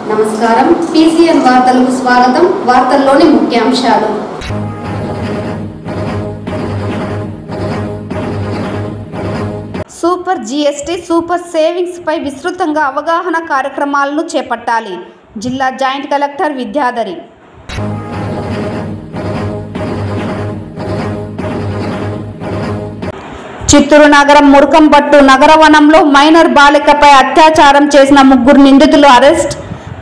నమస్కారం పీసీఎన్ వార్తలకు స్వాగతం. వార్తల్లోని ముఖ్యాంశాలు. సూపర్ జీఎస్టీ సూపర్ సేవింగ్స్ పై విస్తృతంగా అవగాహన కార్యక్రమాలను చేపట్టాలి. జిల్లా జాయింట్ కలెక్టర్ విద్యాధరి. చిత్తూరు నగరం మురుకంబట్టు నగరవనంలో మైనర్ బాలికపై అత్యాచారం చేసిన 3 నిందితులు arrest.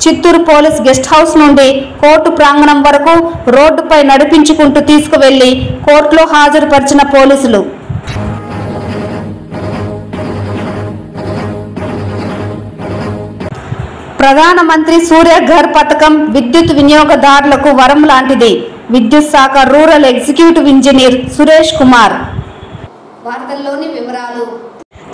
Chittoor police guest house నుండి కోర్టు ప్రాంగణం వరకు రోడ్డుపై నడిపించుకుంటూ తీసుకువెళ్లి కోర్టులో హాజరుపరిచిన పోలీసులు. ప్రధానమంత్రి సూర్యఘర్ పథకం విద్యుత్ వినియోగదారులకు వరం లాంటిది. విద్యుత్ శాఖ rural executive engineer Suresh Kumar. వార్తల్లోని వివరాలు.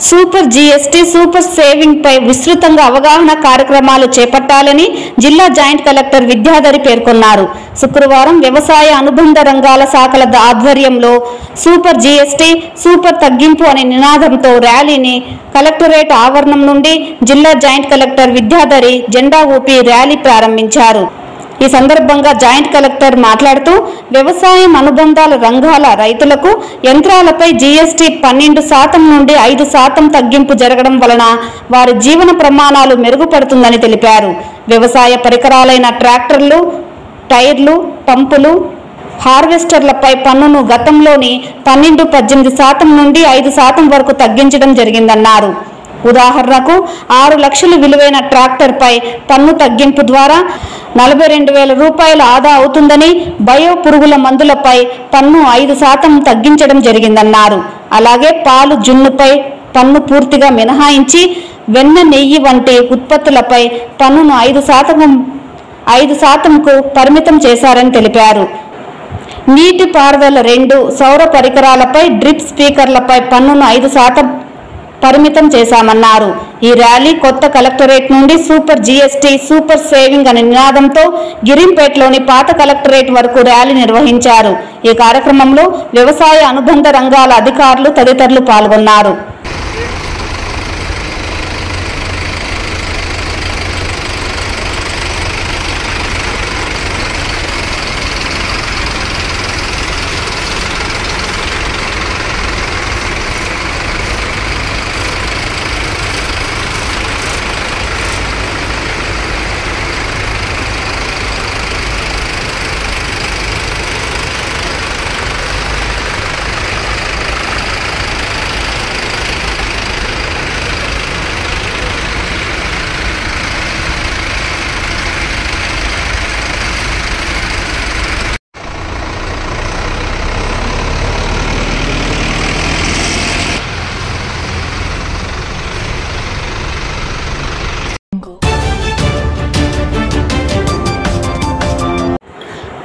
సూపర్ జీఎస్టీ సూపర్ సేవింగ్ పై విస్తృతంగా అవగాహన కార్యక్రమాలు చేపట్టాలని జిల్లా జాయింట్ కలెక్టర్ విద్యాధరి పేర్కొన్నారు. శుక్రవారం వ్యవసాయ అనుబంధ రంగాల శాఖల ఆధ్వర్యంలో సూపర్ జీఎస్టీ సూపర్ తగ్గింపు అనే నినాదంతో ర్యాలీని కలెక్టరేట్ ఆవరణం నుండి జిల్లా జాయింట్ కలెక్టర్ విద్యాధరి జెండా ఊపి ర్యాలీ ప్రారంభించారు. ఈ సందర్భంగా జాయింట్ కలెక్టర్ మాట్లాడుతూ వ్యవసాయం అనుబంధాల రంగాల రైతులకు యంత్రాలపై జీఎస్టీ 12% నుండి 5% తగ్గింపు జరగడం వలన వారి జీవన ప్రమాణాలు మెరుగుపడుతుందని తెలిపారు. వ్యవసాయ పరికరాలైన ట్రాక్టర్లు, టైర్లు, పంపులు, హార్వెస్టర్లపై పన్నును గతంలోని 12-18% నుండి 5% వరకు తగ్గించడం జరిగిందన్నారు. ఉదాహరణకు 6 లక్షలు విలువైన ట్రాక్టర్పై పన్ను తగ్గింపు ద్వారా 42,000 రూపాయల ఆదా అవుతుందని, బయో పురుగుల మందులపై పన్ను 5% తగ్గించడం జరిగిందన్నారు. అలాగే పాలు, జున్నుపై పన్ను పూర్తిగా మినహాయించి వెన్న, నెయ్యి వంటి ఉత్పత్తులపై పన్నును 5%కు పరిమితం చేశారని తెలిపారు. నీటి పారుదల 2 సౌర పరికరాలపై, డ్రిప్ స్పీకర్లపై పన్నును 5% పరిమితం చేశామన్నారు. ఈ ర్యాలీ కొత్త కలెక్టరేట్ నుండి సూపర్ జీఎస్టీ సూపర్ సేవింగ్ అనే నినాదంతో గిరింపేటలోని పాత కలెక్టరేట్ వరకు ర్యాలీ నిర్వహించారు. ఈ కార్యక్రమంలో వ్యవసాయ అనుబంధ రంగాల అధికారులు తదితరులు పాల్గొన్నారు.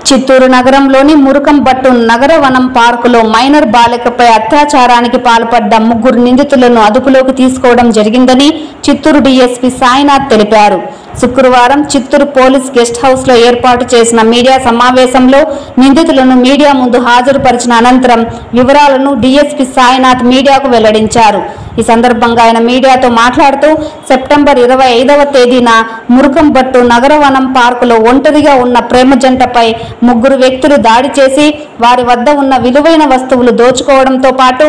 చిత్తూరు నగరంలోని మురుకంబట్టు నగరవనం పార్కులో మైనర్ బాలికపై అత్యాచారానికి పాల్పడ్డ 3 నిందితులను అదుపులోకి తీసుకోవడం జరిగిందని చిత్తూరు డీఎస్పీ సాయినాథ్ తెలిపారు. శుక్రవారం చిత్తూరు పోలీస్ గెస్ట్ హౌస్ లో ఏర్పాటు చేసిన మీడియా సమావేశంలో నిందితులను మీడియా ముందు హాజరుపరిచిన అనంతరం వివరాలను డీఎస్పీ సాయినాథ్ మీడియాకు వెల్లడించారు. ఈ సందర్భంగా ఆయన మీడియాతో మాట్లాడుతూ సెప్టెంబర్ 25వ తేదీన మురుకంబట్టు నగరవనం పార్కులో ఒంటరిగా ఉన్న ప్రేమ జంటపై 3 వ్యక్తులు దాడి చేసి వారి వద్ద ఉన్న విలువైన వస్తువులు దోచుకోవడంతో పాటు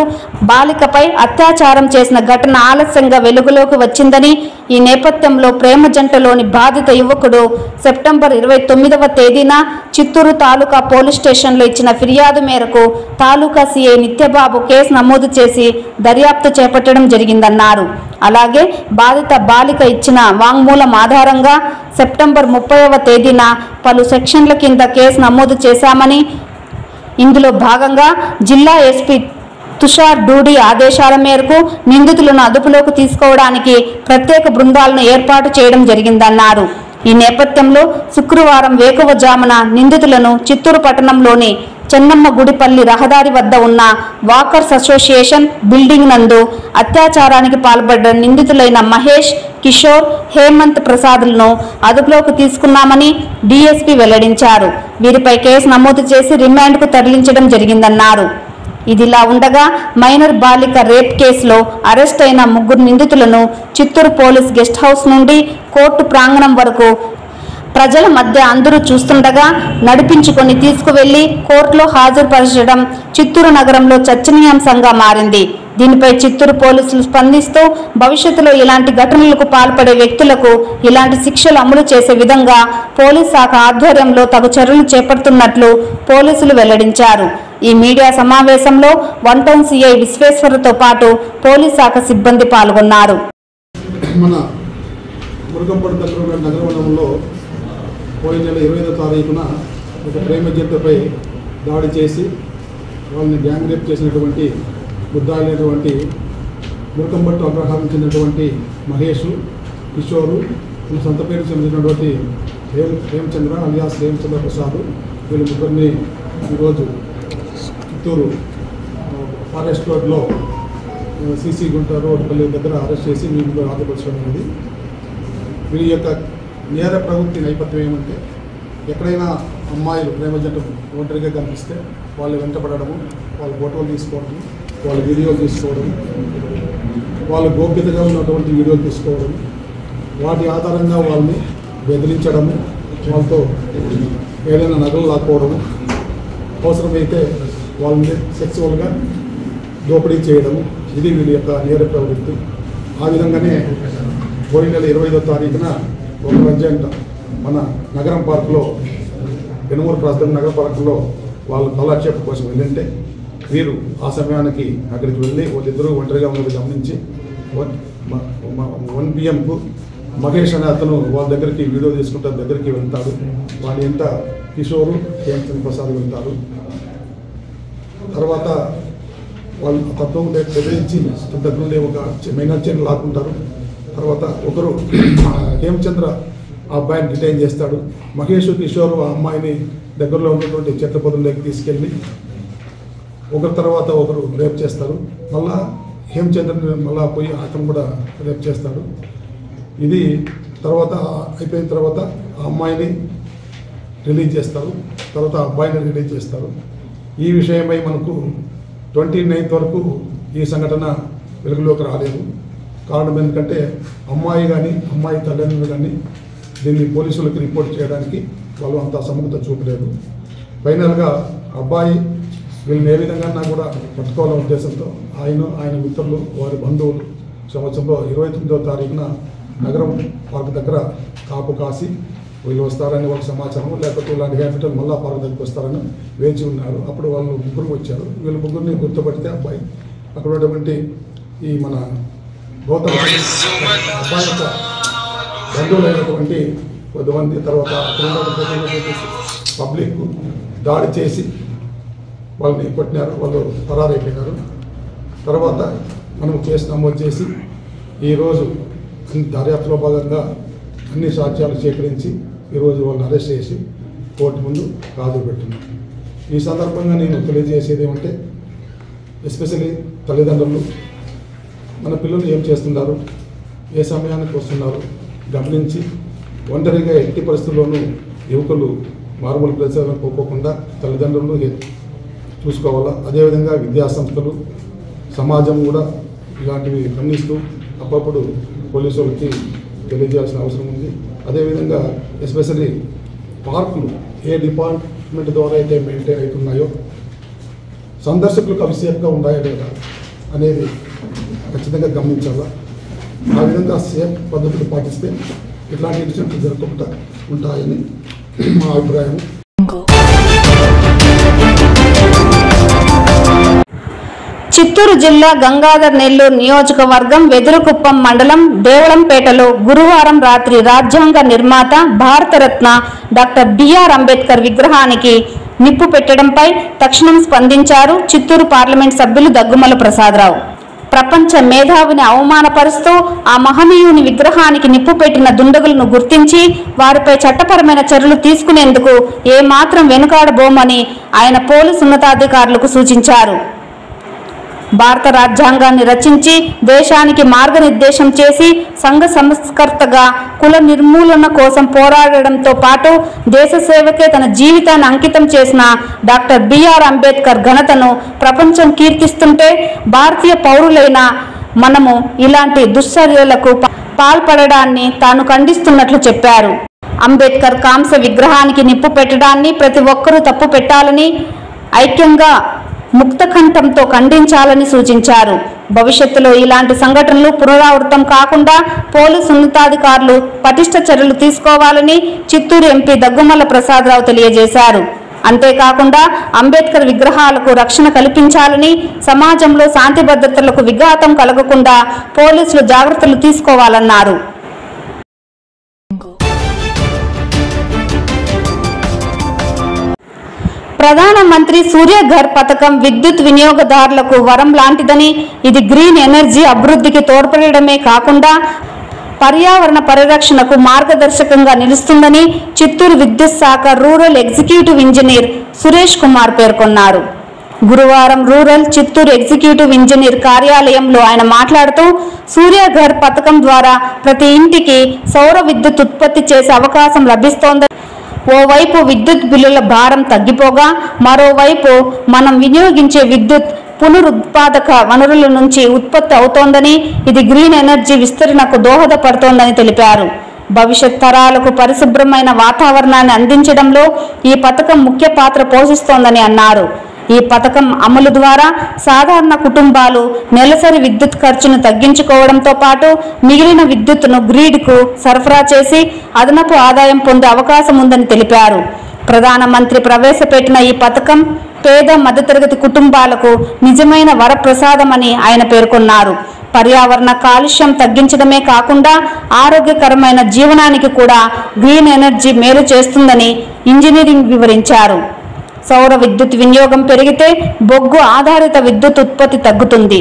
బాలికపై అత్యాచారం చేసిన ఘటన ఆలస్యంగా వెలుగులోకి వచ్చిందని, ఈ నేపథ్యంలో ప్రేమ జంటలోని బాధిత యువకుడు సెప్టెంబర్ 29వ తేదీన చిత్తూరు తాలూకా పోలీస్ స్టేషన్లో ఇచ్చిన ఫిర్యాదు మేరకు తాలూకా సీఐ నిత్యబాబు కేసు నమోదు చేసి దర్యాప్తు చేపట్టడం జరిగిందన్నారు. అలాగే బాధిత బాలిక ఇచ్చిన వాంగ్మూలం ఆధారంగా సెప్టెంబర్ 30వ తేదీన పలు సెక్షన్ల కింద కేసు నమోదు చేశామని, ఇందులో భాగంగా జిల్లా ఎస్పీ తుషార్ డూడి ఆదేశాల మేరకు నిందితులను అదుపులోకి తీసుకోవడానికి ప్రత్యేక బృందాలను ఏర్పాటు చేయడం జరిగిందన్నారు. ఈ నేపథ్యంలో శుక్రవారం వేకువజామున నిందితులను చిత్తూరు పట్టణంలోని చెన్నమ్మ గుడిపల్లి రహదారి వద్ద ఉన్న వాకర్స్ అసోసియేషన్ బిల్డింగ్ నందు అత్యాచారానికి పాల్పడ్డ నిందితులైన మహేష్, కిషోర్, హేమంత్ ప్రసాద్లను అదుపులోకి తీసుకున్నామని డీఎస్పీ వెల్లడించారు. వీరిపై కేసు నమోదు చేసి రిమాండ్కు తరలించడం జరిగిందన్నారు. ఇదిలా ఉండగా మైనర్ బాలిక రేప్ కేసులో అరెస్ట్ అయిన 3 నిందితులను చిత్తూరు పోలీస్ గెస్ట్ హౌస్ నుండి కోర్టు ప్రాంగణం వరకు ప్రజల మధ్య అందరూ చూస్తుండగా నడిపించుకొని తీసుకువెళ్లి కోర్టులో హాజరుపరచడం చిత్తూరు నగరంలో చర్చనీయాంశంగా మారింది. దీనిపై చిత్తూరు పోలీసులు స్పందిస్తూ భవిష్యత్తులో ఇలాంటి ఘటనలకు పాల్పడే వ్యక్తులకు ఇలాంటి శిక్షలు అమలు చేసే విధంగా పోలీస్ శాఖ ఆధ్వర్యంలో తగు చర్యలు చేపడుతున్నట్లు పోలీసులు వెల్లడించారు. ఈ మీడియా సమావేశంలో 1 టౌన్ సిఐ విశ్వేశ్వరతో పాటు పోలీస్ శాఖ సిబ్బంది పాల్గొన్నారు. మన మురుగంపేట నగరంలో పోయిన నెల 25వ తారీఖున ఒక ప్రేమ జంటపై దాడి చేసి వాళ్ళని గ్యాంగ్ రేప్ చేసినటువంటి ముద్దాయినటువంటి మురుగంపేట అగ్రహారం చెందినటువంటి మహేష్, కిషోరు, సొంత పేరుకు చెందినటువంటి హేమచంద్ర అలియాస్ హేమచంద్ర ప్రసాద్, వీళ్ళ ముగ్గురిని ఈరోజు చిత్తూరు ఫారెస్ట్ రోడ్లో సిసి గుంట రోడ్పల్లి దగ్గర అరెస్ట్ చేసి వీళ్ళు హాజరుపరచడం అనేది. వీరి యొక్క నేర ప్రవృత్తి నేపథ్యం ఏమంటే ఎక్కడైనా అమ్మాయిలు ప్రేమ జంట ఒంటరిగా కనిపిస్తే వాళ్ళు వెంటపడము, వాళ్ళ ఫోటోలు తీసుకోవడం, వాళ్ళ వీడియోలు తీసుకోవడం, వాళ్ళ గోప్యతగా ఉన్నటువంటి వీడియోలు తీసుకోవడం, వాటి ఆధారంగా వాళ్ళని బెదిరించడము, వాళ్ళతో ఏదైనా నగలు లాక్కోవడము, అవసరమైతే వాళ్ళని సెక్సువల్గా దోపిడీ చేయడము, ఇది వీళ్ళ యొక్క నేర ప్రవృత్తి. ఆ విధంగానే పోయిన నెల 25వ తారీఖున ఒక అర్జెంట్ మన నగరం పార్కులో పెనుమూరు ప్రాంతం నగర పార్కులో వాళ్ళు కాలక్షేపం కోసం వెళ్ళింటే వీరు ఆ సమయానికి అక్కడికి వెళ్ళి వాళ్ళిద్దరూ ఒంటరిగా ఉన్నది గమనించి 1 PM మహేష్ అనే అతను వాళ్ళ దగ్గరికి వీడియో తీసుకుంటే దగ్గరికి వెళ్తాడు. వాళ్ళ ఎంత కిషోరు, హేమచంద్ర ప్రసాద్ వెళ్తారు. తర్వాత వాళ్ళు తత్వం బెదిరించి దగ్గర నుండి ఒక మైనర్ చైన్ లాక్కుంటారు. తర్వాత ఒకరు హేమచంద్ర ఆ అబ్బాయిని డిటైన్ చేస్తాడు. మహేష్, కిషోర్ ఆ అమ్మాయిని దగ్గరలో ఉన్నటువంటి చెట్ల పొదల్లోకి తీసుకెళ్ళి ఒకరి తర్వాత ఒకరు రేప్ చేస్తారు. మళ్ళా హేమచంద్రని మళ్ళా పోయి అతను కూడా రేప్ చేస్తాడు. ఇది తర్వాత అయిపోయిన తర్వాత ఆ అమ్మాయిని రిలీజ్ చేస్తారు, తర్వాత ఆ అబ్బాయిని రిలీజ్ చేస్తారు. ఈ విషయమై మనకు 29th వరకు ఈ సంఘటన వెలుగులోకి రాలేదు. కారణం ఎందుకంటే అమ్మాయి కానీ అమ్మాయి తల్లిదండ్రులు కానీ దీన్ని పోలీసులకు రిపోర్ట్ చేయడానికి వాళ్ళు అంత సముఖత చూపలేదు. ఫైనల్గా అబ్బాయి వీళ్ళని ఏ విధంగా కూడా పట్టుకోవాలనే ఉద్దేశంతో ఆయన మిత్రులు, వారి బంధువులు సంవత్సరంలో 29వ తారీఖున నగరం పార్క్ దగ్గర కాపు కాసి వీళ్ళు వస్తారని వాళ్ళకి సమాచారం, లేకపోతే ఇలాంటి క్యాపిటల్ మళ్ళా పార్క్ దగ్గరికి వస్తారని వేచి ఉన్నారు. అప్పుడు వాళ్ళు ముగ్గురు వచ్చారు. వీళ్ళు ముగ్గురిని గుర్తుపడితే అబ్బాయి అక్కడ ఉన్నటువంటి ఈ మన గౌతమ అబ్బాయి యొక్క బంధువులైనటువంటి కొద్దిమంది, తర్వాత పబ్లిక్ దాడి చేసి వాళ్ళని కొట్టినారు. వాళ్ళు పరారైపోయినారు. తర్వాత మనం కేసు నమోదు చేసి ఈరోజు దర్యాప్తులో భాగంగా అన్ని సాక్ష్యాలు సేకరించి ఈరోజు వాళ్ళని అరెస్ట్ చేసి కోర్టు ముందు హాజరుపెట్టినాం. ఈ సందర్భంగా నేను తెలియజేసేది ఏమంటే ఎస్పెషలీ తల్లిదండ్రులు మన పిల్లలు ఏం చేస్తున్నారు, ఏ సమయానికి వస్తున్నారు గమనించి ఒంటరిగా ఎట్టి పరిస్థితుల్లోనూ యువకులు మారుమూల ప్రదేశాలను పోకోకుండా తల్లిదండ్రులు చూసుకోవాలా. అదేవిధంగా విద్యాసంస్థలు, సమాజం కూడా ఇలాంటివి గమనిస్తూ అప్పుడప్పుడు పోలీసు వాళ్ళకి తెలియజేయాల్సిన అవసరం ఉంది. అదేవిధంగా ఎస్పెషల్లీ పార్కులు ఏ డిపార్ట్మెంట్ ద్వారా అయితే మెయింటైన్ అవుతున్నాయో సందర్శకులకు అవి సేఫ్గా ఉన్నాయో లేదా అనేది ఖచ్చితంగా గమనించాలా. ఆ విధంగా సేఫ్ పద్ధతులు పాటిస్తే ఇట్లాంటి ఇన్సిడెంట్లు జరగకుండా ఉంటాయని మా అభిప్రాయం. చిత్తూరు జిల్లా గంగాధర్ నెల్లూరు నియోజకవర్గం వెదురుకుప్పం మండలం దేవళంపేటలో గురువారం రాత్రి రాజ్యాంగ నిర్మాత భారతరత్న డాక్టర్ బిఆర్ అంబేద్కర్ విగ్రహానికి నిప్పు పెట్టడంపై తక్షణం స్పందించారు చిత్తూరు పార్లమెంట్ సభ్యులు దగ్గుమల ప్రసాదరావు. ప్రపంచ మేధావిని అవమానపరుస్తూ ఆ మహనీయుని విగ్రహానికి నిప్పు పెట్టిన దుండగులను గుర్తించి వారిపై చట్టపరమైన చర్యలు తీసుకునేందుకు ఏమాత్రం వెనుకాడబోమని ఆయన పోలీసు ఉన్నతాధికారులకు సూచించారు. భారత రాజ్యాంగాన్ని రచించి దేశానికి మార్గనిర్దేశం చేసి సంఘ సంస్కర్తగా కుల నిర్మూలన కోసం పోరాడడంతో పాటు దేశ సేవకే తన జీవితాన్ని అంకితం చేసిన డాక్టర్ బిఆర్ అంబేద్కర్ ఘనతను ప్రపంచం కీర్తిస్తుంటే భారతీయ పౌరులైన మనము ఇలాంటి దుశ్చర్యలకు పాల్పడడాన్ని తాను ఖండిస్తున్నట్లు చెప్పారు. అంబేద్కర్ కాంస్య విగ్రహానికి నిప్పు పెట్టడాన్ని ప్రతి ఒక్కరూ తప్పు పెట్టాలని, ఐక్యంగా ముక్తకంఠంతో ఖండించాలని సూచించారు. భవిష్యత్తులో ఇలాంటి సంఘటనలు పునరావృతం కాకుండా పోలీసు ఉన్నతాధికారులు పటిష్ట చర్యలు తీసుకోవాలని చిత్తూరు ఎంపీ దగ్గుమల్ల ప్రసాదరావు తెలియజేశారు. అంతేకాకుండా అంబేద్కర్ విగ్రహాలకు రక్షణ కల్పించాలని, సమాజంలో శాంతి భద్రతలకు విఘాతం కలగకుండా పోలీసులు జాగ్రత్తలు తీసుకోవాలన్నారు. ప్రధానమంత్రి సూర్యఘర్ పథకం విద్యుత్ వినియోగదారులకు వరం లాంటిదని, ఇది గ్రీన్ ఎనర్జీ అభివృద్ధికి తోడ్పడమే కాకుండా పర్యావరణ పరిరక్షణకు మార్గదర్శకంగా నిలుస్తుందని చిత్తూరు విద్యుత్ శాఖ rural executive engineer Suresh Kumar పేర్కొన్నారు. గురువారం రూరల్ చిత్తూరు ఎగ్జిక్యూటివ్ ఇంజనీర్ కార్యాలయంలో ఆయన మాట్లాడుతూ, సూర్యఘర్ పథకం ద్వారా ప్రతి ఇంటికి సౌర విద్యుత్ ఉత్పత్తి చేసే అవకాశం లభిస్తోందని, ఓవైపు విద్యుత్ బిల్లుల భారం తగ్గిపోగా మరోవైపు మనం వినియోగించే విద్యుత్ పునరుత్పాదక వనరుల నుంచి ఉత్పత్తి అవుతోందని, ఇది గ్రీన్ ఎనర్జీ విస్తరణకు దోహదపడుతోందని తెలిపారు. భవిష్యత్ తరాలకు పరిశుభ్రమైన వాతావరణాన్ని అందించడంలో ఈ పథకం ముఖ్య పాత్ర పోషిస్తోందని అన్నారు. ఈ పథకం అమలు ద్వారా సాధారణ కుటుంబాలు నెలసరి విద్యుత్ ఖర్చును తగ్గించుకోవడంతో పాటు మిగిలిన విద్యుత్తును గ్రిడ్కు సరఫరా చేసి అదనపు ఆదాయం పొందే అవకాశం ఉందని తెలిపారు. ప్రధానమంత్రి ప్రవేశపెట్టిన ఈ పథకం పేద మధ్యతరగతి కుటుంబాలకు నిజమైన వరప్రసాదమని ఆయన పేర్కొన్నారు. పర్యావరణ కాలుష్యం తగ్గించడమే కాకుండా ఆరోగ్యకరమైన జీవనానికి కూడా గ్రీన్ ఎనర్జీ మేలు చేస్తుందని ఇంజనీరింగ్ వివరించారు. సౌర విద్యుత్ వినియోగం పెరిగితే బొగ్గు ఆధారిత విద్యుత్ ఉత్పత్తి తగ్గుతుంది.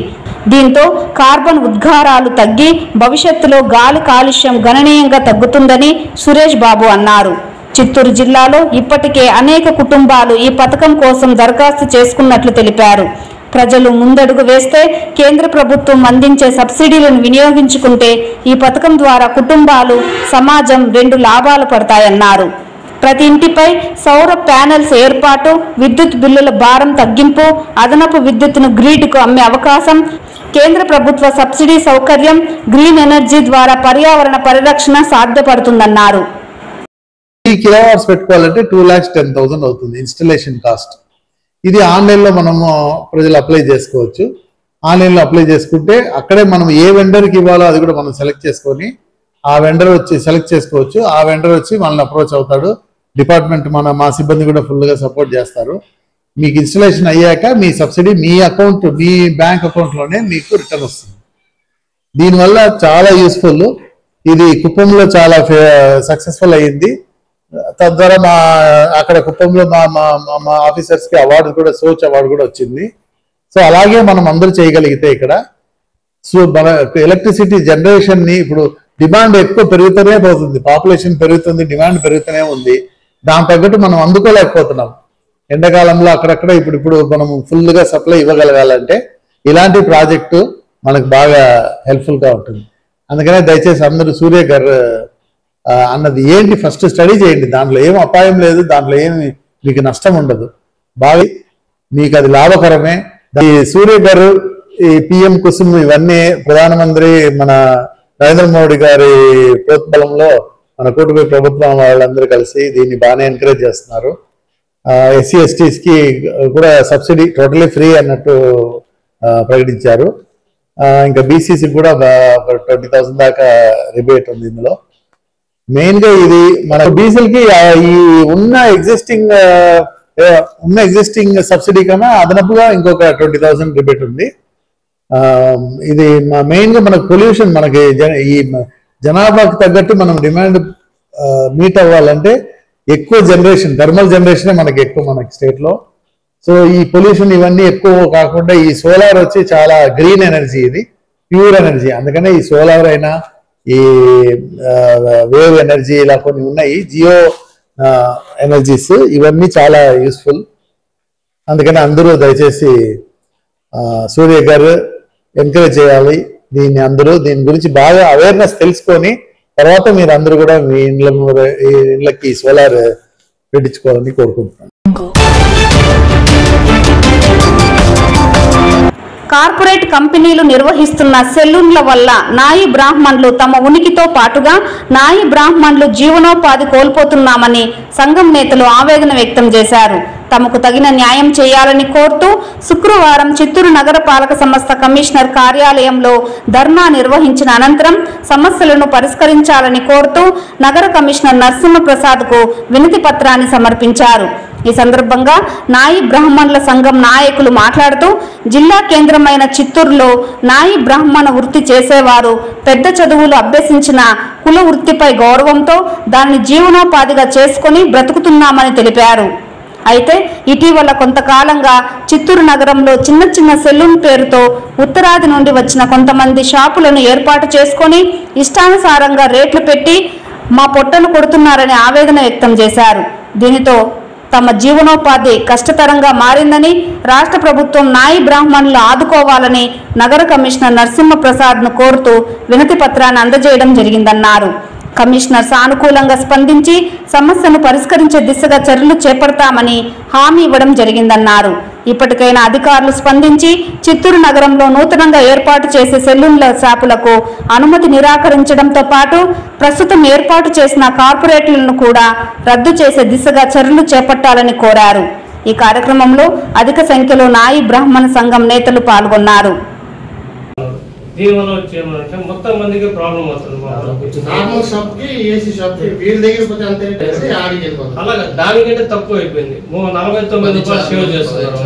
దీంతో కార్బన్ ఉద్గారాలు తగ్గి భవిష్యత్తులో గాలి కాలుష్యం గణనీయంగా తగ్గుతుందని సురేష్ బాబు అన్నారు. చిత్తూరు జిల్లాలో ఇప్పటికే అనేక కుటుంబాలు ఈ పథకం కోసం దరఖాస్తు చేసుకున్నట్లు తెలిపారు. ప్రజలు ముందడుగు వేస్తే కేంద్ర ప్రభుత్వం అందించే సబ్సిడీలను వినియోగించుకుంటే ఈ పథకం ద్వారా కుటుంబాలు, సమాజం రెండు లాభాలు పడతాయన్నారు. ప్రతి ఇంటిపై సౌర ప్యానెల్స్ ఏర్పాటు, విద్యుత్ బిల్లుల భారం తగ్గింపు, అదనపు విద్యుత్తును గ్రిడ్కు అమ్మే అవకాశం, కేంద్ర ప్రభుత్వ సబ్సిడీ సౌకర్యం, గ్రీన్ ఎనర్జీ ద్వారా పర్యావరణ పరిరక్షణ సాధ్యపడుతుందన్నారు. 3 కిలోవాట్స్ పెట్టుకోవాలంటే 2,10,000 అవుతుంది ఇన్స్టలేషన్ కాస్ట్. ఇది ఆన్లైన్లో మనము ప్రజలు అప్లై చేసుకోవచ్చు. ఆన్లైన్లో అప్లై చేసుకుంటే అక్కడే మనం ఏ వెండర్కి ఇవ్వాలో అది కూడా మనం సెలెక్ట్ చేసుకొని ఆ వెండర్ వచ్చి సెలెక్ట్ చేసుకోవచ్చు. ఆ వెండర్ వచ్చి మనల్ని అప్రోచ్ అవుతాడు. డిపార్ట్మెంట్ మా సిబ్బంది కూడా ఫుల్గా సపోర్ట్ చేస్తారు. మీకు ఇన్స్టలేషన్ అయ్యాక మీ సబ్సిడీ మీ అకౌంట్, మీ బ్యాంక్ అకౌంట్లోనే మీకు రిటర్న్ వస్తుంది. దీనివల్ల చాలా యూస్ఫుల్. ఇది కుప్పంలో చాలా సక్సెస్ఫుల్ అయ్యింది. తద్వారా అక్కడ కుప్పంలో మా ఆఫీసర్స్కి అవార్డు కూడా, సోచ్ అవార్డు కూడా వచ్చింది. సో అలాగే మనం అందరూ చేయగలిగితే ఇక్కడ మన ఎలక్ట్రిసిటీ జనరేషన్ని ఇప్పుడు డిమాండ్ ఎక్కువ పెరుగుతూనే పోతుంది. పాపులేషన్ పెరుగుతుంది, డిమాండ్ పెరుగుతూనే ఉంది. దాని తగ్గట్టు మనం అందుకోలేకపోతున్నాం. ఎండాకాలంలో అక్కడక్కడ ఇప్పుడు మనం ఫుల్గా సప్లై ఇవ్వగలగాలంటే ఇలాంటి ప్రాజెక్టు మనకు బాగా హెల్ప్ఫుల్గా ఉంటుంది. అందుకనే దయచేసి అందరూ సూర్యఘర్ అన్నది ఏంటి ఫస్ట్ స్టడీ చేయండి. దాంట్లో ఏం అపాయం లేదు, దాంట్లో ఏమి మీకు నష్టం ఉండదు. బాగా మీకు అది లాభకరమే. ఈ సూర్యఘర్, ఈ పిఎం కుసుమ్ ఇవన్నీ ప్రధానమంత్రి మన నరేంద్ర మోడీ గారి ప్రోత్బలంలో మన కూటమి ప్రభుత్వం వాళ్ళందరూ కలిసి దీన్ని బాగానే ఎంకరేజ్ చేస్తున్నారు. ఎస్సీ ఎస్టీస్కి కూడా సబ్సిడీ టోటలీ ఫ్రీ అన్నట్టు ప్రకటించారు. ఇంకా బీసీసీకి కూడా 20,000 దాకా రిబేట్ ఉంది. ఇందులో మెయిన్గా ఇది మన డీజిల్కి ఈ ఉన్న ఎగ్జిస్టింగ్ సబ్సిడీ కన్నా అదనపుగా ఇంకొక 20,000 రిబేట్ ఉంది. ఇది మెయిన్గా మనకు పొల్యూషన్, మనకి ఈ జనాభాకు తగ్గట్టు మనం డిమాండ్ మీట్ అవ్వాలంటే ఎక్కువ జనరేషన్, థర్మల్ జనరేషనే మనకి ఎక్కువ మనకి స్టేట్లో. సో ఈ పొల్యూషన్ ఇవన్నీ ఎక్కువ కాకుండా ఈ సోలార్ వచ్చి చాలా గ్రీన్ ఎనర్జీ, ఇది ప్యూర్ ఎనర్జీ. అందుకనే ఈ సోలార్ అయినా ఈ వేవ్ ఎనర్జీ ఇలా కొన్ని ఉన్నాయి, జియో ఎనర్జీస్, ఇవన్నీ చాలా యూస్ఫుల్. అందుకని అందరూ దయచేసి సూర్యఘర్ ఎంకరేజ్ చేయాలి. దీని గురించి బాగా అవేర్నెస్ తెలుసుకొని తర్వాత మీరు అందరూ కూడా మీ ఇళ్ళకి సోలార్ పెట్టించుకోవాలని కోరుకుంటున్నాను. కార్పొరేట్ కంపెనీలు నిర్వహిస్తున్న సెలూన్ల వల్ల నాయి బ్రాహ్మణులు తమ ఉనికితో పాటుగా నాయి బ్రాహ్మణులు జీవనోపాధి కోల్పోతున్నామని సంఘం నేతలు ఆవేదన వ్యక్తం చేశారు. తమకు తగిన న్యాయం చేయాలని కోరుతూ శుక్రవారం చిత్తూరు నగర పాలక సంస్థ కమిషనర్ కార్యాలయంలో ధర్నా నిర్వహించిన అనంతరం సమస్యలను పరిష్కరించాలని కోరుతూ నగర కమిషనర్ నరసింహప్రసాద్కు వినతి పత్రాన్ని సమర్పించారు. ఈ సందర్భంగా నాయి బ్రాహ్మణుల సంఘం నాయకులు మాట్లాడుతూ జిల్లా కేంద్రమైన చిత్తూరులో నాయి బ్రాహ్మణ వృత్తి చేసేవారు పెద్ద చదువులు అభ్యసించిన కుల వృత్తిపై గౌరవంతో దాన్ని జీవనోపాధిగా చేసుకుని బ్రతుకుతున్నామని తెలిపారు. అయితే ఇటీవల కొంతకాలంగా చిత్తూరు నగరంలో చిన్న చిన్న సెలూన్ పేరుతో ఉత్తరాది నుండి వచ్చిన కొంతమంది షాపులను ఏర్పాటు చేసుకొని ఇష్టానుసారంగా రేట్లు పెట్టి మా పొట్టలు కొడుతున్నారని ఆవేదన వ్యక్తం చేశారు. దీనితో తమ జీవనోపాధి కష్టతరంగా మారిందని రాష్ట్ర ప్రభుత్వం నాయి బ్రాహ్మణులు ఆదుకోవాలని నగర కమిషనర్ నరసింహప్రసాద్ను కోరుతూ వినతి పత్రాన్ని అందజేయడం జరిగిందన్నారు. కమిషనర్ సానుకూలంగా స్పందించి సమస్యను పరిష్కరించే దిశగా చర్యలు చేపడతామని హామీ ఇవ్వడం జరిగిందన్నారు. ఇప్పటికైనా అధికారులు స్పందించి చిత్తూరు నగరంలో నూతనంగా ఏర్పాటు చేసే సెలూన్ల షాపులకు అనుమతి నిరాకరించడంతో పాటు ప్రస్తుతం ఏర్పాటు చేసిన కార్పొరేట్లను కూడా రద్దు చేసే దిశగా చర్యలు చేపట్టాలని కోరారు. ఈ కార్యక్రమంలో అధిక సంఖ్యలో నాయి బ్రాహ్మణ సంఘం నేతలు పాల్గొన్నారు. దీనివల్ల వచ్చేమంటే మొత్తం మందికి ప్రాబ్లం వస్తుంది. అలాగే దానికంటే తక్కువ అయిపోయింది. 49 రూపాయలు సేవ్ చేస్తున్నారు,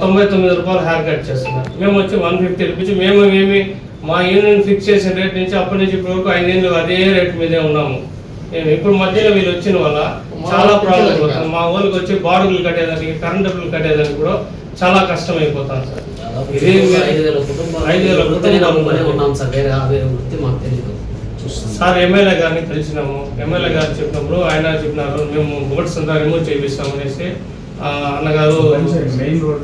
99 రూపాయలు హెయిర్ కట్ చేస్తున్నారు. మేము వచ్చి 150 రూపీస్. మేము ఏమి మా యూనియన్ ఫిక్స్ చేసిన రేట్ నుంచి అప్పటి నుంచి ఇప్పుడు 5 ఏళ్ళు అదే రేట్ మీదే ఉన్నాము. ఇప్పుడు మధ్యలో వీళ్ళు వచ్చిన వల్ల చాలా ప్రాబ్లం అవుతుంది. మా ఊరికి వచ్చి బాడుగులు కట్టేదానికి, కరెంటు బిల్లు కట్టేదానికి కూడా చాలా కష్టం అయిపోతాను సార్. 5,000 కుటుంబాలు ఉన్నాం సార్. వేరే వృత్తి మాకు తెలియదు. సార్ ఎమ్మెల్యే గారిని కలిసినాము. ఎమ్మెల్యే గారు చెప్పినప్పుడు ఆయన చెప్పినారు మేము బోర్డ్స్ అంతా రిమూవ్ చేపిస్తాం అనేసి. అన్నగారు మెయిన్ రోడ్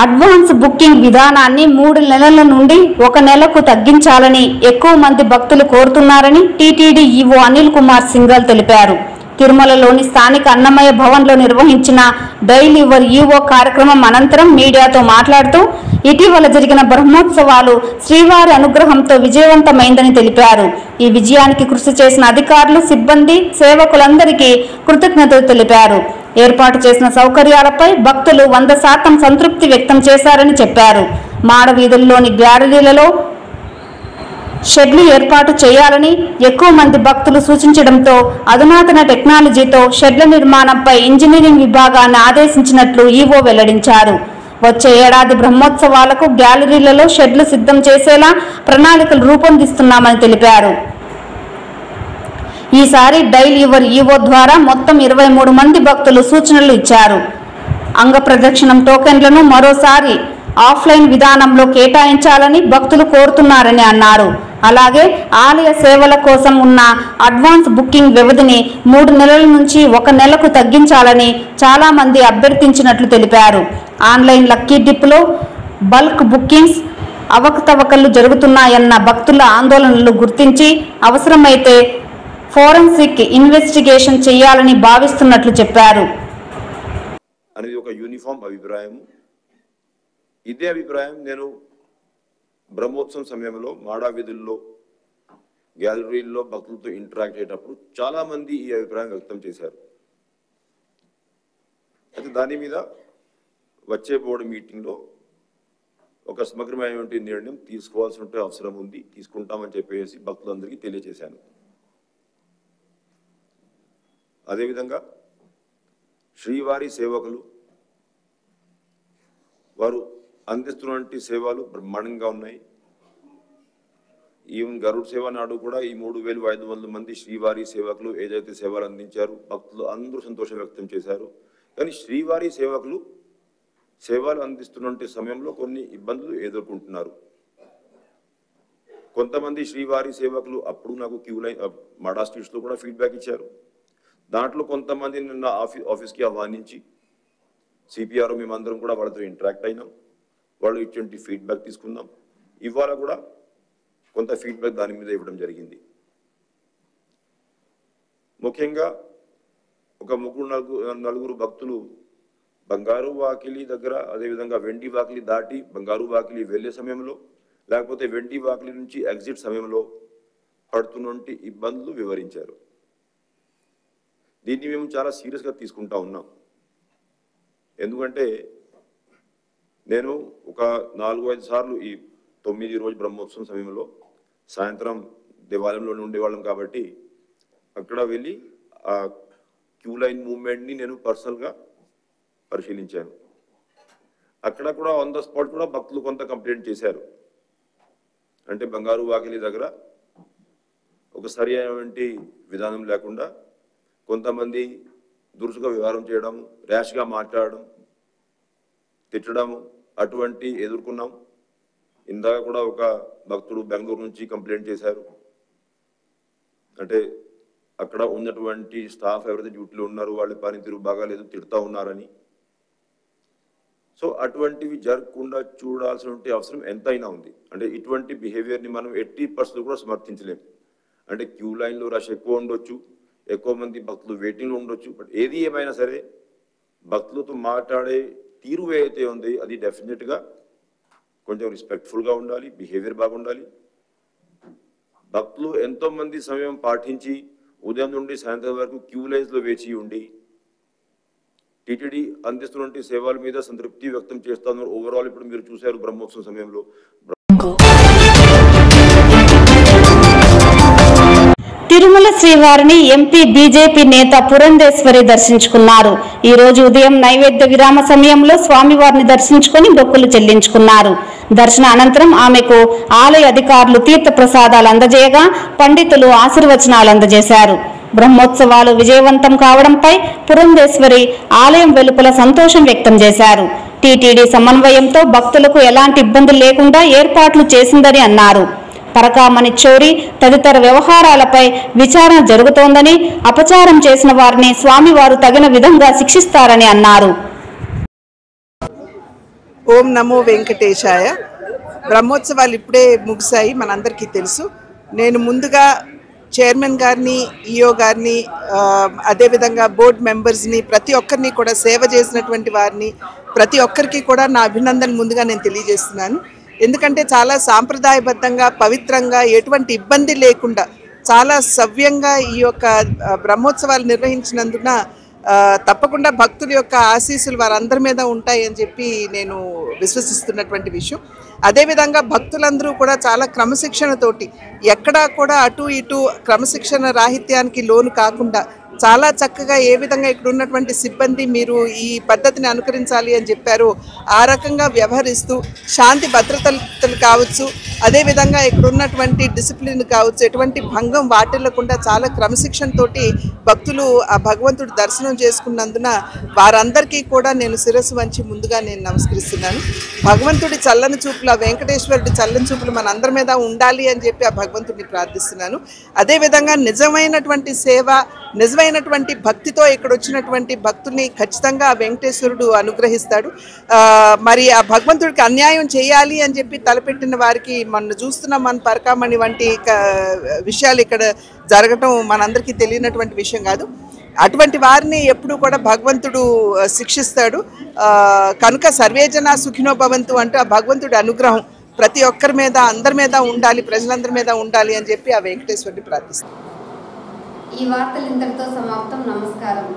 అడ్వాన్స్ బుకింగ్ విధానాన్ని 3 నెలల నుండి 1 నెలకు తగ్గించాలని ఎక్కువ మంది భక్తులు కోరుతున్నారని టీటీడీ ఈవో అనిల్ కుమార్ సింఘాల్ తెలిపారు. తిరుమలలోని స్థానిక అన్నమయ్య భవన్లో నిర్వహించిన డైలీ యువర్ ఈవో కార్యక్రమం అనంతరం మీడియాతో మాట్లాడుతూ ఇటీవల జరిగిన బ్రహ్మోత్సవాలు శ్రీవారి అనుగ్రహంతో విజయవంతమైందని తెలిపారు. ఈ విజయానికి కృషి చేసిన అధికారులు, సిబ్బంది, సేవకులందరికీ కృతజ్ఞతలు తెలిపారు. ఏర్పాటు చేసిన సౌకర్యాలపై భక్తులు 100% సంతృప్తి వ్యక్తం చేశారని చెప్పారు. మాడ వీధుల్లోని గ్యాలరీలలో షెడ్లు ఏర్పాటు చేయాలని ఎక్కువ మంది భక్తులు సూచించడంతో అధునాతన టెక్నాలజీతో షెడ్ల నిర్మాణంపై ఇంజనీరింగ్ విభాగాన్ని ఆదేశించినట్లు ఈవో వెల్లడించారు. వచ్చే ఏడాది బ్రహ్మోత్సవాలకు గ్యాలరీలలో షెడ్లు సిద్ధం చేసేలా ప్రణాళికలు రూపొందిస్తున్నామని తెలిపారు. ఈసారి డైలీ యువర్ ఈవో ద్వారా మొత్తం 23 మంది భక్తులు సూచనలు ఇచ్చారు. అంగ ప్రదక్షిణం టోకెన్లను మరోసారి ఆఫ్లైన్ విధానంలో కేటాయించాలని భక్తులు కోరుతున్నారని అన్నారు. అలాగే ఆలయ సేవల కోసం ఉన్న అడ్వాన్స్ బుకింగ్ వ్యవధిని 3 నెలల నుంచి 1 నెలకు తగ్గించాలని చాలా మంది అభ్యర్థించినట్లు తెలిపారు. ఆన్లైన్ లక్కీ డిప్లో బల్క్ బుకింగ్స్ అవకతవకలు జరుగుతున్నాయన్న భక్తుల ఆందోళనలు గుర్తించి అవసరమైతే ఫోరెన్సిక్ ఇన్వెస్టిగేషన్ చేయాలని భావిస్తున్నట్లు చెప్పారు. అనేది ఒక యూనిఫామ్ అభిప్రాయం. ఇదే అభిప్రాయం నేను బ్రహ్మోత్సవం సమయంలో మాడా వీధుల్లో, గ్యాలరీల్లో భక్తులతో ఇంటరాక్ట్ అయ్యేటప్పుడు చాలా మంది ఈ అభిప్రాయం వ్యక్తం చేశారు. అయితే దాని మీద వచ్చే బోర్డు మీటింగ్లో ఒక సమగ్రమైనటువంటి నిర్ణయం తీసుకోవాల్సిన అవసరం ఉంది, తీసుకుంటామని చెప్పేసి భక్తులందరికీ తెలియజేశాను. అదేవిధంగా శ్రీవారి సేవకులు వారు అందిస్తున్నటువంటి సేవలు బ్రహ్మాండంగా ఉన్నాయి. ఈవెన్ గరుడ్ సేవ నాడు కూడా ఈ 3,500 మంది శ్రీవారి సేవకులు ఏదైతే సేవలు అందించారు భక్తులు అందరూ సంతోషం వ్యక్తం చేశారు. కానీ శ్రీవారి సేవకులు సేవలు అందిస్తున్నటువంటి సమయంలో కొన్ని ఇబ్బందులు ఎదుర్కొంటున్నారు. కొంతమంది శ్రీవారి సేవకులు అప్పుడు నాకు క్యూ లైన్ మడా స్ట్రీట్స్లో కూడా ఫీడ్బ్యాక్ ఇచ్చారు. దాంట్లో కొంతమంది నిన్న ఆఫీస్కి ఆహ్వానించి సిపిఆర్ మేమందరం కూడా వాళ్ళతో ఇంటరాక్ట్ అయినాం. వాళ్ళు ఇటువంటి ఫీడ్బ్యాక్ తీసుకుందాం. ఇవాళ కూడా కొంత ఫీడ్బ్యాక్ దాని మీద ఇవ్వడం జరిగింది. ముఖ్యంగా ఒక నలుగురు భక్తులు బంగారు వాకిలి దగ్గర, అదేవిధంగా వెండి వాకిలి దాటి బంగారు వాకిలి వెళ్ళే సమయంలో, లేకపోతే వెండి వాకిలి నుంచి ఎగ్జిట్ సమయంలో పడుతున్నటువంటి ఇబ్బందులు వివరించారు. దీన్ని మేము చాలా సీరియస్గా తీసుకుంటా ఉన్నాం. ఎందుకంటే నేను ఒక 4-5 సార్లు ఈ 9 రోజు బ్రహ్మోత్సవం సమయంలో సాయంత్రం దేవాలయంలోనే ఉండేవాళ్ళం కాబట్టి అక్కడ వెళ్ళి ఆ క్యూ లైన్ మూవ్మెంట్ని నేను పర్సనల్గా పరిశీలించాను. అక్కడ కూడా ఆన్ ద స్పాట్ కూడా భక్తులు కొంత కంప్లైంట్ చేశారు. అంటే బంగారు వాకిలి దగ్గర ఒక సరి అయినటువంటి విధానం లేకుండా కొంతమంది దురుసుగా వ్యవహారం చేయడం, ర్యాష్గా మాట్లాడడం, తిట్టడం అటువంటి ఎదుర్కొన్నాం. ఇందాక కూడా ఒక భక్తుడు బెంగళూరు నుంచి కంప్లైంట్ చేశారు. అంటే అక్కడ ఉన్నటువంటి స్టాఫ్ ఎవరైతే డ్యూటీలో ఉన్నారో వాళ్ళ పనితీరు బాగాలేదు, తిడుతూ ఉన్నారని. సో అటువంటివి జరగకుండా చూడాల్సిన అవసరం ఎంతైనా ఉంది. అంటే ఇటువంటి బిహేవియర్ని మనం 80% కూడా సమర్థించలేము. అంటే క్యూ లైన్లో రష్ ఎక్కువ ఉండొచ్చు, ఎక్కువ మంది భక్తులు వెయిటింగ్లో ఉండొచ్చు. బట్ ఏది ఏమైనా సరే భక్తులతో మాట్లాడే తీరు ఏదైతే ఉంది అది డెఫినెట్గా కొంచెం రెస్పెక్ట్ఫుల్గా ఉండాలి, బిహేవియర్ బాగుండాలి. భక్తులు ఎంతోమంది సమయం పాటించి ఉదయం నుండి సాయంత్రం వరకు క్యూ లైన్స్లో వేచి ఉండి టీటీడీ అందిస్తున్న సేవల మీద సంతృప్తి వ్యక్తం చేస్తున్నారు. ఓవరాల్ ఇప్పుడు మీరు చూశారు బ్రహ్మోత్సవం సమయంలో తిరుమల శ్రీవారిని ఎంపీ బీజేపీ నేత పురంధేశ్వరి దర్శించుకున్నారు. ఈ రోజు ఉదయం నైవేద్య విరామ సమయంలో స్వామివారిని దర్శించుకుని మొక్కులు చెల్లించుకున్నారు. దర్శన అనంతరం ఆమెకు ఆలయ అధికారులు తీర్థ ప్రసాదాలు అందజేయగా పండితులు ఆశీర్వచనాలు అందజేశారు. బ్రహ్మోత్సవాలు విజయవంతం కావడంపై పురంధేశ్వరి ఆలయం వెలుపల సంతోషం వ్యక్తం చేశారు. టీటీడీ సమన్వయంతో భక్తులకు ఎలాంటి ఇబ్బందులు లేకుండా ఏర్పాట్లు చేసిందని అన్నారు. పరకామణి చోరీ తదితర వ్యవహారాలపై విచారణ జరుగుతోందని, అపచారం చేసిన వారిని స్వామివారు తగిన విధంగా శిక్షిస్తారని అన్నారు. ఓం నమో వెంకటేశాయ. బ్రహ్మోత్సవాలు ఇప్పుడే ముగిశాయి, మనందరికీ తెలుసు. నేను ముందుగా చైర్మన్ గారిని, ఈఓ గారిని, అదేవిధంగా బోర్డు మెంబర్స్ని, ప్రతి ఒక్కరిని కూడా సేవ చేసినటువంటి వారిని ప్రతి ఒక్కరికి కూడా నా అభినందన ముందుగా నేను తెలియజేస్తున్నాను. ఎందుకంటే చాలా సాంప్రదాయబద్ధంగా, పవిత్రంగా, ఎటువంటి ఇబ్బంది లేకుండా చాలా సవ్యంగా ఈ యొక్క బ్రహ్మోత్సవాలు నిర్వహించినందున తప్పకుండా భక్తుల యొక్క ఆశీస్సులు వారందరి మీద ఉంటాయని చెప్పి నేను విశ్వసిస్తున్నటువంటి విషయం. అదేవిధంగా భక్తులందరూ కూడా చాలా క్రమశిక్షణతోటి, ఎక్కడా కూడా అటు ఇటు క్రమశిక్షణ రాహిత్యానికి లోను కాకుండా చాలా చక్కగా ఏ విధంగా ఇక్కడ ఉన్నటువంటి సిబ్బంది మీరు ఈ పద్ధతిని అనుకరించాలి అని చెప్పారు, ఆ రకంగా వ్యవహరిస్తూ శాంతి భద్రతలు కావచ్చు, అదేవిధంగా ఇక్కడ ఉన్నటువంటి డిసిప్లిన్ కావచ్చు, ఎటువంటి భంగం వాటిల్లకుండా చాలా క్రమశిక్షణతోటి భక్తులు ఆ భగవంతుడి దర్శనం చేసుకున్నందున వారందరికీ కూడా నేను శిరస్సు వంచి ముందుగా నేను నమస్కరిస్తున్నాను. భగవంతుడి చల్లని చూపులు, ఆ వెంకటేశ్వరుడి చల్లని చూపులు మన అందరి మీద ఉండాలి అని చెప్పి ఆ భగవంతుడిని ప్రార్థిస్తున్నాను. అదేవిధంగా నిజమైనటువంటి సేవ, నిజమైనటువంటి భక్తితో ఇక్కడ వచ్చినటువంటి భక్తుల్ని ఖచ్చితంగా ఆ వెంకటేశ్వరుడు అనుగ్రహిస్తాడు. మరి ఆ భగవంతుడికి అన్యాయం చేయాలి అని చెప్పి తలపెట్టిన వారికి మనం చూస్తున్నాం. మన పరకామణి వంటి విషయాలు ఇక్కడ జరగటం మనందరికీ తెలియనటువంటి విషయం కాదు. అటువంటి వారిని ఎప్పుడు కూడా భగవంతుడు శిక్షిస్తాడు. కనుక సర్వేజన సుఖినో భవంతు అంటూ ఆ భగవంతుడి అనుగ్రహం ప్రతి ఒక్కరి మీద, అందరి మీద ఉండాలి, ప్రజలందరి మీద ఉండాలి అని చెప్పి ఆ వెంకటేశ్వరుడిని ప్రార్థిస్తాం. ఈ వార్తలు ఇంతటితో సమాప్తం. నమస్కారం.